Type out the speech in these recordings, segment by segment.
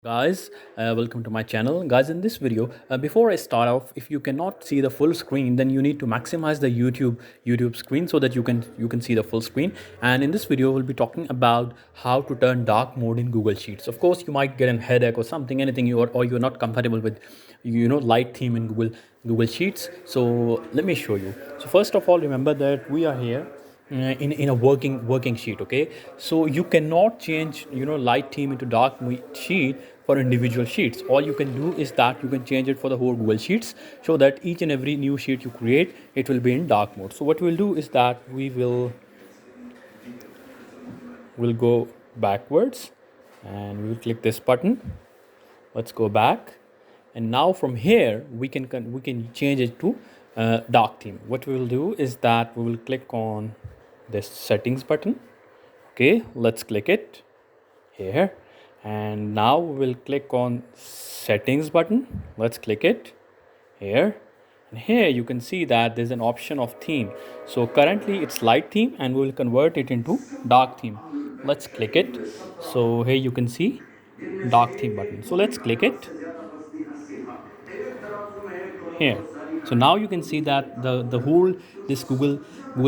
Guys, welcome to my channel. Guys, in this video, before I start off, if you cannot see the full screen, then you need to maximize the YouTube screen so that you can see the full screen. And in this video, we'll be talking about how to turn dark mode in Google Sheets. Of course, you might get a headache or something, anything or you're not compatible with light theme in Google Sheets. So let me show you. So first of all, remember that we are here in a working sheet. Okay, so you cannot change light theme into dark sheet for individual sheets. All you can do is that you can change it for the whole Google Sheets, so that each and every new sheet you create, it will be in dark mode. So what we'll do is that we'll go backwards and we will click this button. Let's go back, and now from here we can change it to dark theme. What we will do is that we will click on this settings button. Okay, let's click it here, and now we will click on settings button. Let's click it here, and here you can see that there's an option of theme. So currently it's light theme, and we will convert it into dark theme. Let's click it. So here you can see dark theme button. So let's click it here. So now you can see that the whole this Google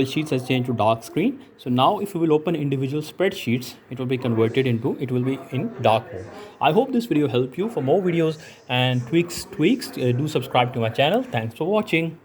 Sheets has changed to dark screen. So now if you will open individual spreadsheets, it will be converted into, it will be in dark mode. I hope this video helped you. For more videos and tweaks, do subscribe to my channel. Thanks for watching.